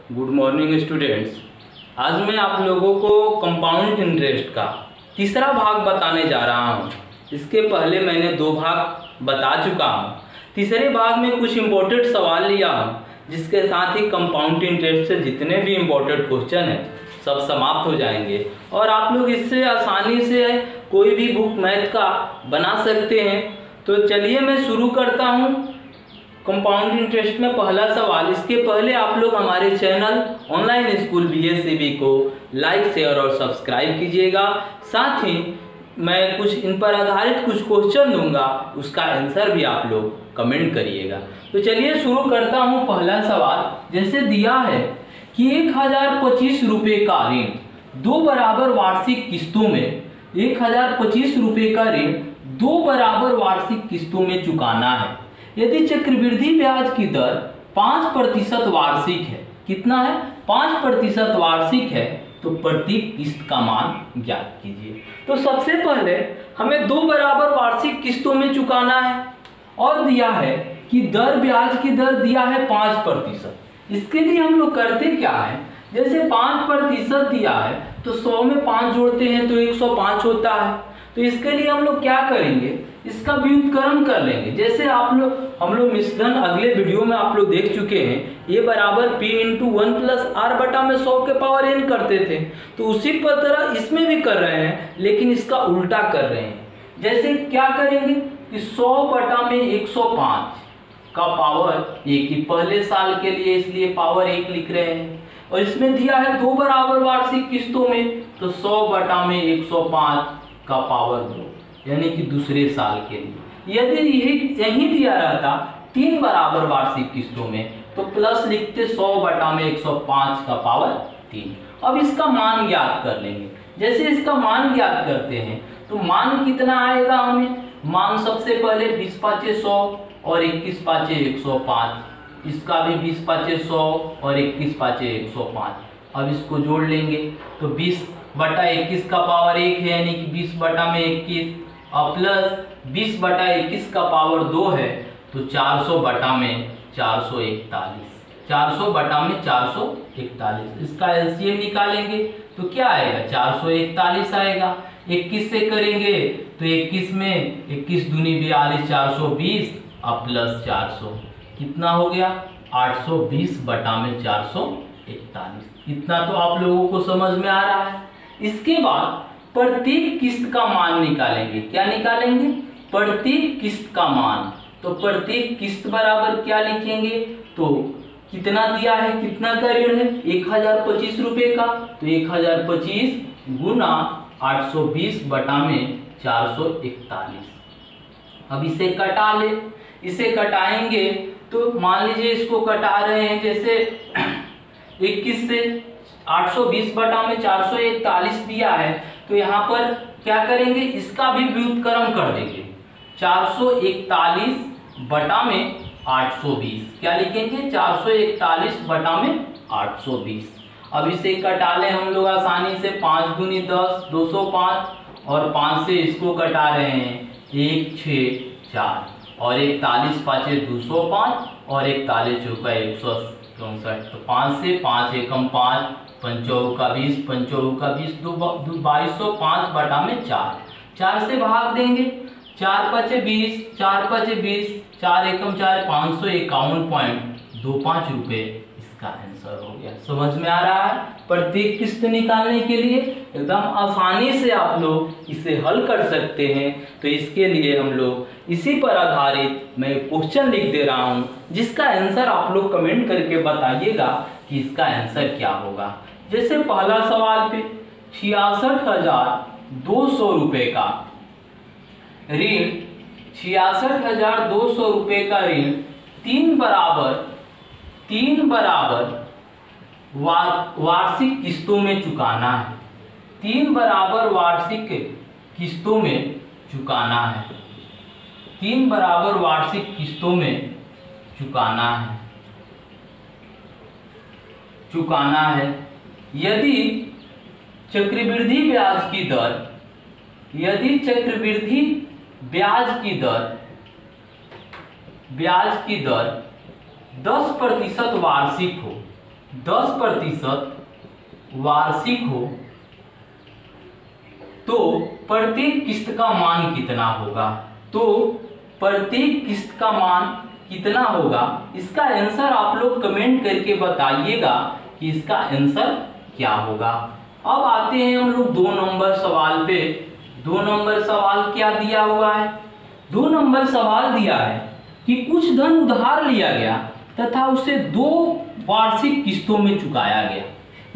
Good morning students. आज मैं आप लोगों को कंपाउंड इंटरेस्ट का तीसरा भाग बताने जा रहा हूं। इसके पहले मैंने 2 भाग बता चुका हूं। तीसरे भाग में कुछ इम्पोर्टेंट सवाल लिया हूं, जिसके साथ ही कंपाउंड इंटरेस्ट से जितने भी इम्पोर्टेंट क्वेश्चन हैं सब समाप्त हो जाएंगे और आप लोग इससे आसानी से कोई भी बुक मैथ का बना सकते हैं। तो चलिए मैं शुरू करता हूं कंपाउंड इंटरेस्ट में पहला सवाल। इसके पहले आप लोग हमारे चैनल ऑनलाइन स्कूल BSCB को लाइक, शेयर और सब्सक्राइब कीजिएगा। साथ ही मैं कुछ इन पर आधारित कुछ क्वेश्चन दूंगा, उसका आंसर भी आप लोग कमेंट करिएगा। तो चलिए शुरू करता हूं पहला सवाल। जैसे दिया है कि 1025 रुपये का ऋण 2 बराबर वार्षिक किस्तों में 1025 रुपये का ऋण 2 बराबर वार्षिक किस्तों में चुकाना है। यदि चक्रवृद्धि ब्याज की दर 5% वार्षिक है, कितना है 5% वार्षिक है, तो प्रति किस्त का मान ज्ञात कीजिए। तो सबसे पहले हमें 2 बराबर वार्षिक किस्तों में चुकाना है और दिया है कि ब्याज की दर दिया है 5%। इसके लिए हम लोग करते क्या है, जैसे 5% दिया है तो 100 में 5 जोड़ते हैं तो 105 होता है। तो इसके लिए हम लोग क्या करेंगे, इसका व्युत्क्रम कर लेंगे। जैसे हम लोग मिश्रण अगले वीडियो में आप लोग देख चुके हैं, ये बराबर P × 1 + R बटा में 100 के पावर n करते थे। तो उसी पर तरह इसमें भी कर रहे हैं, लेकिन इसका उल्टा कर रहे हैं। जैसे क्या करेंगे कि 100 बटा में 105 का पावर 1 ही पहले साल के लिए, इसलिए पावर 1 लिख रहे हैं। और इसमें दिया है 2 बराबर वार्षिक किस्तों में, तो 100 बटा में 105 का पावर 2, यानी कि दूसरे साल के लिए। यदि यही दिया रहता 3 बराबर वार्षिक किस्तों में, तो प्लस लिखते 100 बटा में 105 का पावर 3। अब इसका मान ज्ञात कर लेंगे। जैसे इसका मान ज्ञात करते हैं तो मान कितना आएगा हमें, मान सबसे पहले 20 × 100 और 21 × 105, इसका भी 20 × 100 और 21 × 105। अब इसको जोड़ लेंगे तो 20 बटा 21 का पावर 1 है, यानी कि 20 बटा में 21 और प्लस 20 बटा 21 का पावर 2 है, तो 400 बटा में 441, 400 बटा में 441। इसका LCM निकालेंगे तो क्या आएगा, 441 आएगा। 21 से करेंगे तो 21 में 21 दूनी 42, 420 और प्लस 400, कितना हो गया 820 बटा में 441। इतना तो आप लोगों को समझ में आ रहा है। इसके बाद प्रत्येक किस्त का मान निकालेंगे। क्या निकालेंगे, प्रत्येक किस्त का मान। तो प्रत्येक किस्त बराबर क्या लिखेंगे, तो कितना दिया है, कितना का ऋण है 1025 रुपये का, तो 1025 गुना 820 बटा में 441। अब इसे कटा ले, इसे कटाएंगे तो मान लीजिए इसको कटा रहे हैं, जैसे 21 से 820 बटा में 441 दिया है, तो यहाँ पर क्या करेंगे, इसका भी व्युत्क्रम कर देंगे। 441 बटा में 820 क्या लिखेंगे, 441 बटा में 820। अब इसे कटा लें हम लोग आसानी से, 5 दूनी 10, 205 और 5 से इसको कटा रहे हैं 1 6 4 और 41 5 205 और 41 चौका 164। तो 5 से 5 एकम 5, 5 चौका 20, 5 चौका 20, 2205 बटा में 4 से भाग देंगे। 4 × 20, 4 × 20, 4 एकम 4, 551.25 रुपये इसका आंसर हो गया। समझ में आ रहा है। प्रत्येक किस्त निकालने के लिए एकदम आसानी से आप लोग इसे हल कर सकते हैं। तो इसके लिए हम लोग इसी पर आधारित मैं क्वेश्चन लिख दे रहा हूं, जिसका आंसर आप लोग कमेंट करके बताइएगा कि इसका आंसर क्या होगा। जैसे पहला सवाल पे 66,200 रुपये का ऋण, 66,200 रुपये का ऋण 3 बराबर वार्षिक किस्तों में चुकाना है। 3 बराबर वार्षिक किस्तों में चुकाना है। 3 बराबर वार्षिक किस्तों में चुकाना है। यदि चक्रवृद्धि ब्याज की दर 10% वार्षिक हो, 10% वार्षिक हो तो प्रत्येक किस्त का मान कितना होगा। तो प्रत्येक किस्त का मान कितना होगा, इसका आंसर आप लोग कमेंट करके बताइएगा कि इसका आंसर क्या होगा। अब आते हैं हम लोग 2 नंबर सवाल पे। 2 नंबर सवाल क्या दिया हुआ है। 2 नंबर सवाल दिया है कि कुछ धन उधार लिया गया तथा उसे 2 वार्षिक किस्तों में चुकाया गया।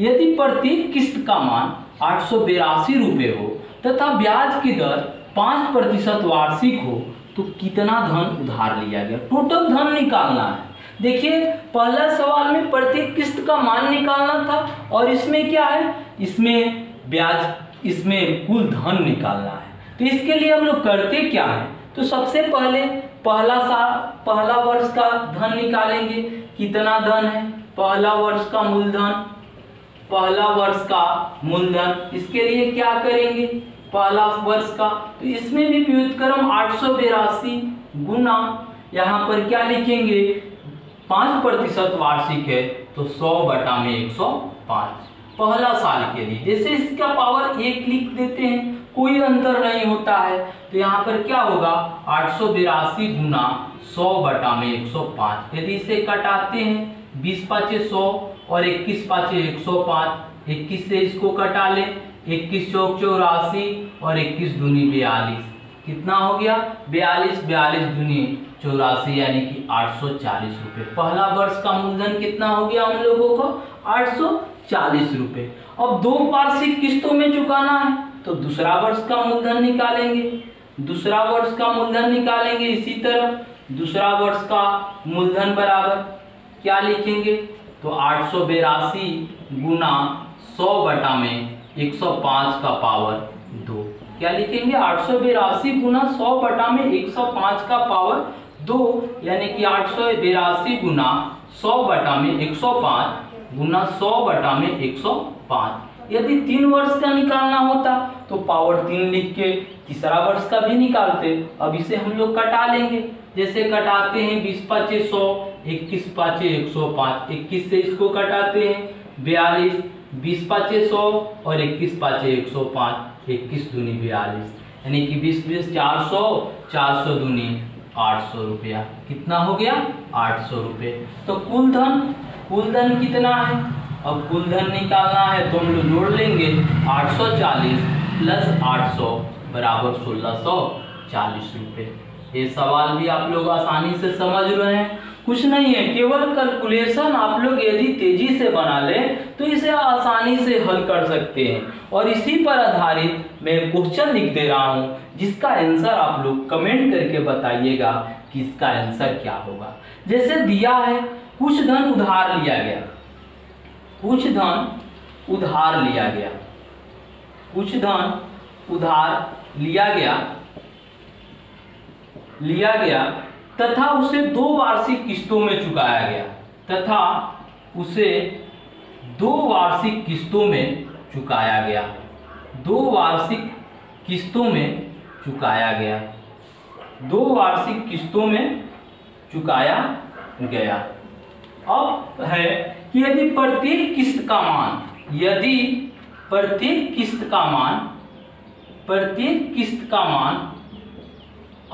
यदि प्रत्येक किस्त का मान 882 रुपये हो तथा ब्याज की दर 5% वार्षिक हो तो कितना धन उधार लिया गया। टोटल धन निकालना है। देखिए पहला सवाल में प्रत्येक किस्त का मान निकालना था और इसमें क्या है, इसमें ब्याज, इसमें कुल धन निकालना है। तो इसके लिए हम लोग करते क्या है, तो सबसे पहले पहला वर्ष का धन निकालेंगे। कितना धन है, पहला वर्ष का मूलधन, पहला वर्ष का मूलधन। इसके लिए क्या करेंगे, पहला वर्ष का, तो इसमें भी व्युत्क्रम 882 गुना, यहाँ पर क्या लिखेंगे 5% वार्षिक है तो 100/105 पहला साल के लिए। जैसे इसका पावर 1 लिख देते हैं, कोई अंतर नहीं होता है, तो यहाँ पर क्या होगा 882 गुना 100/105। यदि इसे कटाते हैं 20 5 100 और 21 5 105, 21 से इसको कटा ले, 21 चौक 84 और 21 दूनी 42, कितना हो गया 42, 42 दूनी 84 यानी कि 840 रुपये। पहला वर्ष का मूलधन कितना हो गया हम लोगों को 840 रुपये। अब 2 वार्षिक किस्तों में चुकाना है तो दूसरा वर्ष का मूलधन निकालेंगे, दूसरा वर्ष का मूलधन निकालेंगे। इसी तरह दूसरा वर्ष का मूलधन बराबर क्या लिखेंगे, तो 882 गुना 100/105 का पावर 2, क्या लिखेंगे 882 गुना 100/105 का पावर 2, यानी कि 882 गुना 100/105 गुना 100/105। यदि 3 वर्ष का निकालना होता तो पावर 3 लिख के तीसरा वर्ष का भी निकालते। अब इसे हम लोग कटा लेंगे, जैसे कटाते हैं 20 5 100, 21 5 105, 21 से इसको कटाते हैं 42, 20 5 100 और 21 5 105, 21 दूनी 42, यानी कि 20 20 400, 400 दूनी 800 रुपया। कितना हो गया 800 रुपये। तो कुल धन कितना है, अब कुल धन निकालना है तो हम लोग जोड़ लेंगे 840 प्लस 800 बराबर 1640 रुपये। ये सवाल भी आप लोग आसानी से समझ रहे हैं, कुछ नहीं है, केवल कैलकुलेशन आप लोग यदि तेजी से बना लें तो इसे आसानी से हल कर सकते हैं। और इसी पर आधारित मैं क्वेश्चन लिख दे रहा हूं जिसका आंसर आप लोग कमेंट करके बताइएगा कि इसका आंसर क्या होगा। जैसे दिया है कुछ धन उधार लिया गया, कुछ धन उधार लिया गया, कुछ धन उधार लिया गया तथा उसे 2 वार्षिक किस्तों में चुकाया गया, तथा उसे 2 वार्षिक किस्तों में चुकाया गया, 2 वार्षिक किस्तों में चुकाया गया, 2 वार्षिक किस्तों में चुकाया गया। अब है कि यदि प्रत्येक किस्त का मान, यदि प्रत्येक किस्त का मान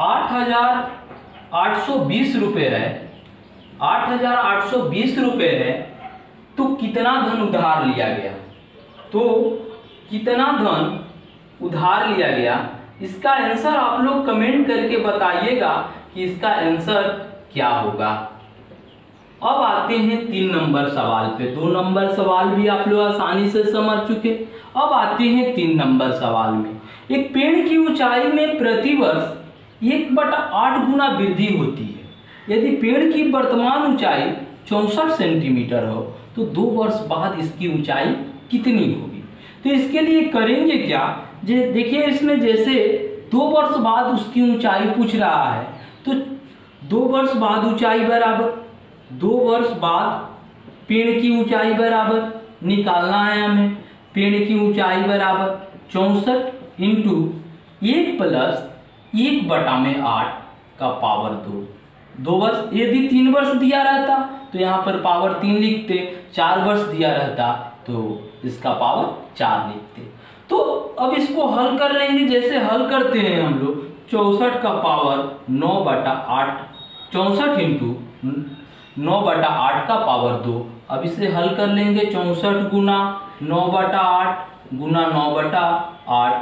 8,820 रुपये है, 8,820 रुपये है, तो कितना धन उधार लिया गया, तो कितना धन उधार लिया गया, इसका आंसर आप लोग कमेंट करके बताइएगा कि इसका आंसर क्या होगा। अब आते हैं 3 नंबर सवाल पे। 2 नंबर सवाल भी आप लोग आसानी से समझ चुके। अब आते हैं 3 नंबर सवाल में। एक पेड़ की ऊंचाई में प्रतिवर्ष 1/8 गुना वृद्धि होती है। यदि पेड़ की वर्तमान ऊंचाई 64 सेंटीमीटर हो तो 2 वर्ष बाद इसकी ऊंचाई कितनी होगी। तो इसके लिए करेंगे क्या, देखिए इसमें जैसे 2 वर्ष बाद उसकी ऊंचाई पूछ रहा है तो 2 वर्ष बाद ऊंचाई बराबर, 2 वर्ष बाद पेड़ की ऊंचाई बराबर निकालना है हमें। पेड़ की ऊंचाई बराबर 64 इंटू 1 प्लस 1/8 का पावर 2। 2 वर्ष, यदि 3 वर्ष दिया रहता तो यहाँ पर पावर 3 लिखते, 4 वर्ष दिया रहता तो इसका पावर 4 लिखते। तो अब इसको हल कर लेंगे, जैसे हल करते हैं हम लोग 64 का पावर 9/8, 64 इंटू 9/8 का पावर 2। अब इसे हल कर लेंगे, 64 गुना 9/8 गुना 9/8, 8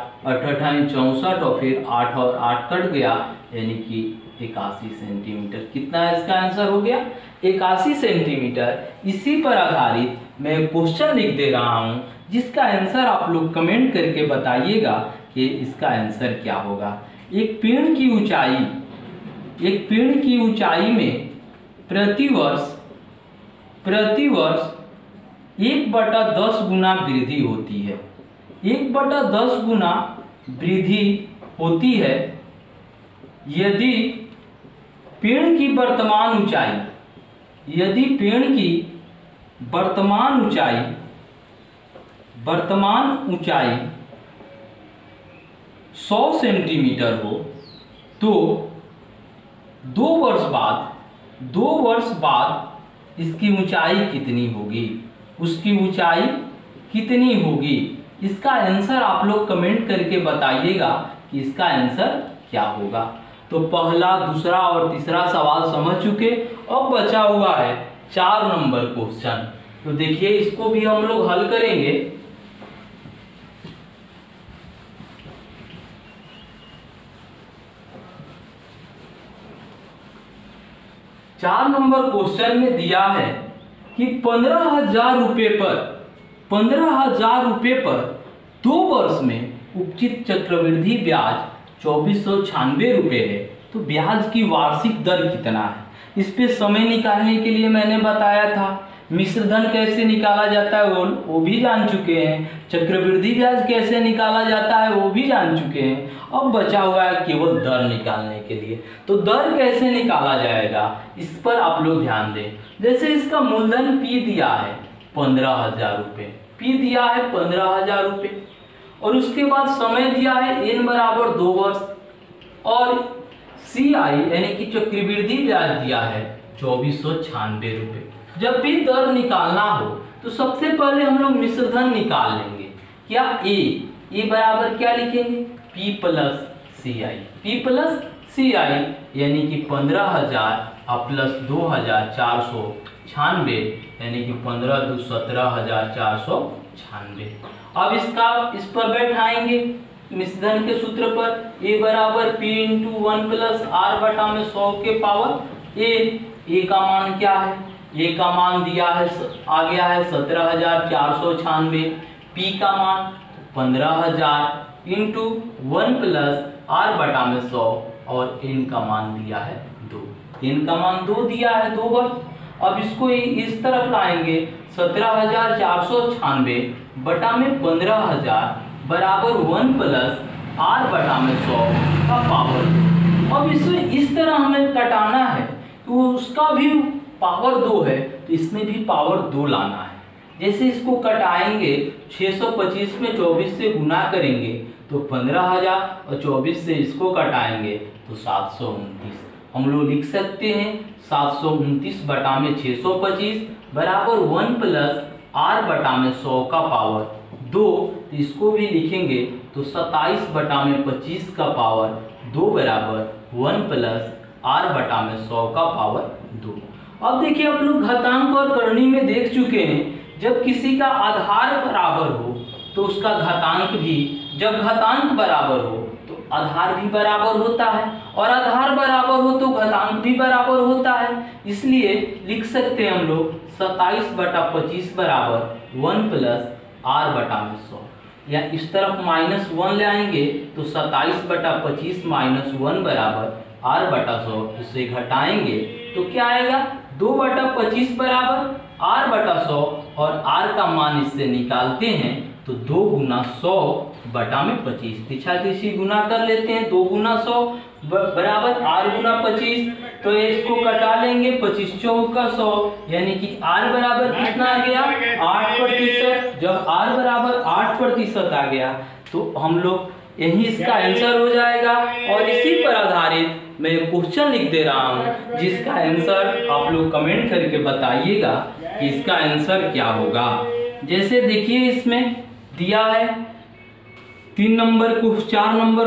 64 और फिर 8 और 8 कट गया, यानी कि 81 सेंटीमीटर। कितना है इसका आंसर हो गया? 81 सेंटीमीटर। इसी पर आधारित मैं क्वेश्चन लिख दे रहा हूँ, जिसका आंसर आप लोग कमेंट करके बताइएगा कि इसका आंसर क्या होगा। एक पेड़ की ऊंचाई में प्रतिवर्ष 1/10 गुना वृद्धि होती है। 1/10 गुना वृद्धि होती है यदि पेड़ की वर्तमान ऊंचाई 100 सेंटीमीटर हो, तो 2 वर्ष बाद इसकी ऊंचाई कितनी होगी, उसकी ऊंचाई कितनी होगी। इसका आंसर आप लोग कमेंट करके बताइएगा कि इसका आंसर क्या होगा। तो पहला, दूसरा और तीसरा सवाल समझ चुके। अब बचा हुआ है 4 नंबर क्वेश्चन। तो देखिए इसको भी हम लोग हल करेंगे। चार नंबर क्वेश्चन में दिया है कि 15,000 रुपये पर 2 वर्ष में उपचित चक्रवृद्धि ब्याज 2496 रुपये है। तो ब्याज की वार्षिक दर कितना है, इस पे समय निकालने के लिए मैंने बताया था। मिश्र धन कैसे निकाला जाता है वो भी जान चुके हैं। चक्रवृद्धि ब्याज कैसे निकाला जाता है वो भी जान चुके हैं। अब बचा हुआ है केवल दर निकालने के लिए। तो दर कैसे निकाला जाएगा, इस पर आप लोग ध्यान दें। जैसे इसका मूलधन P दिया है 15,000 रुपये, P दिया है 15,000 रुपये, और उसके बाद समय दिया है n बराबर 2 वर्ष, और CI यानी कि चक्रवृद्धि ब्याज दिया है 2496 रुपये। जब भी दर निकालना हो तो सबसे पहले हम लोग मिश्र धन निकाल लेंगे। क्या ए बराबर क्या लिखेंगे, P प्लस CI, यानी कि 15,000 प्लस 2,496, यानी कि 15 × 2 = 17,496। अब इस पर बैठाएंगे मिश्र धन के सूत्र पर। A बराबर P × 1 + R/100 के पावर A का मान क्या है, A का मान दिया है, आ गया है 17,496। P का मान 15,000 × 1 + R/100, और N का मान दिया है 2। N का मान 2 दिया है, 2 वर्ष। अब इसको इस तरफ लाएंगे, 17,496 बटा में 15,000 बराबर 1 + R/100 का पावर। अब इसे इस तरह हमें कटाना है, तो उसका भी पावर 2 है, तो इसमें भी पावर 2 लाना है। जैसे इसको कटाएंगे, 625 में 24 से गुना करेंगे तो 15,000, और 24 से इसको कटाएंगे तो 729। हम लोग लिख सकते हैं 729 बटा में 625 बराबर 1 + R/100 का पावर 2। तो इसको भी लिखेंगे तो 27 बटा में 25 का पावर 2 बराबर 1 + R/100 का पावर 2। अब देखिए आप लोग घातांक और करनी में देख चुके हैं, जब किसी का आधार बराबर हो तो उसका घातांक भी, जब घातांक बराबर हो तो आधार भी बराबर होता है, और आधार बराबर हो तो घातांक भी बराबर होता है। इसलिए लिख सकते हैं हम लोग 27 बटा 25 बराबर 1 + R/100, या इस तरफ -1 ले आएंगे तो 27 बटा 25 - 1 बराबर R/100। इसे घटाएंगे तो क्या आएगा, 2 बटा 25 बराबर R/100, और R का मान इससे निकालते हैं तो 2 × 100 बटा में 25, पीछा तीसी गुना कर लेते हैं। 2 × 100 बराबर R × 25, तो इसको कटा लेंगे, 25 × 4 = 100, यानी कि R बराबर कितना आ गया, 8%। जब R बराबर 8% आ गया तो हम लोग यही इसका आंसर हो जाएगा। और इसी पर आधारित मैं एक क्वेश्चन लिख दे रहा हूँ जिसका आंसर आप लोग कमेंट करके बताइएगा कि इसका आंसर क्या होगा। जैसे देखिए इसमें दिया है 4 नंबर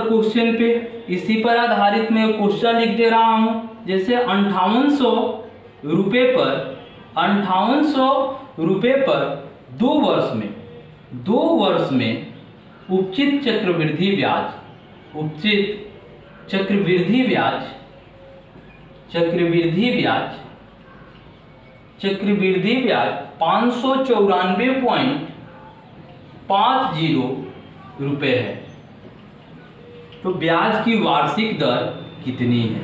क्वेश्चन पे, इसी पर आधारित मैं क्वेश्चन लिख दे रहा हूँ। जैसे 5800 रुपये पर 2 वर्ष में उपचित चक्रवृद्धि ब्याज 594.50 रुपये है। तो ब्याज की वार्षिक दर कितनी है?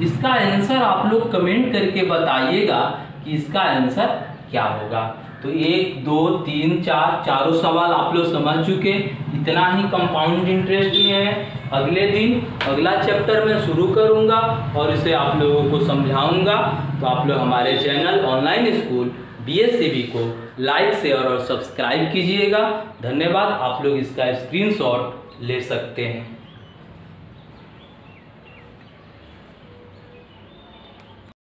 इसका आंसर आप लोग कमेंट करके बताइएगा कि इसका आंसर क्या होगा। तो 1 2 3 4 चारों सवाल आप लोग समझ चुके। इतना ही कंपाउंड इंटरेस्ट में है। अगले दिन अगला चैप्टर मैं शुरू करूंगा और इसे आप लोगों को समझाऊंगा। तो आप लोग हमारे चैनल ऑनलाइन स्कूल BSCB को लाइक, शेयर और सब्सक्राइब कीजिएगा। धन्यवाद। आप लोग इसका स्क्रीनशॉट ले सकते हैं।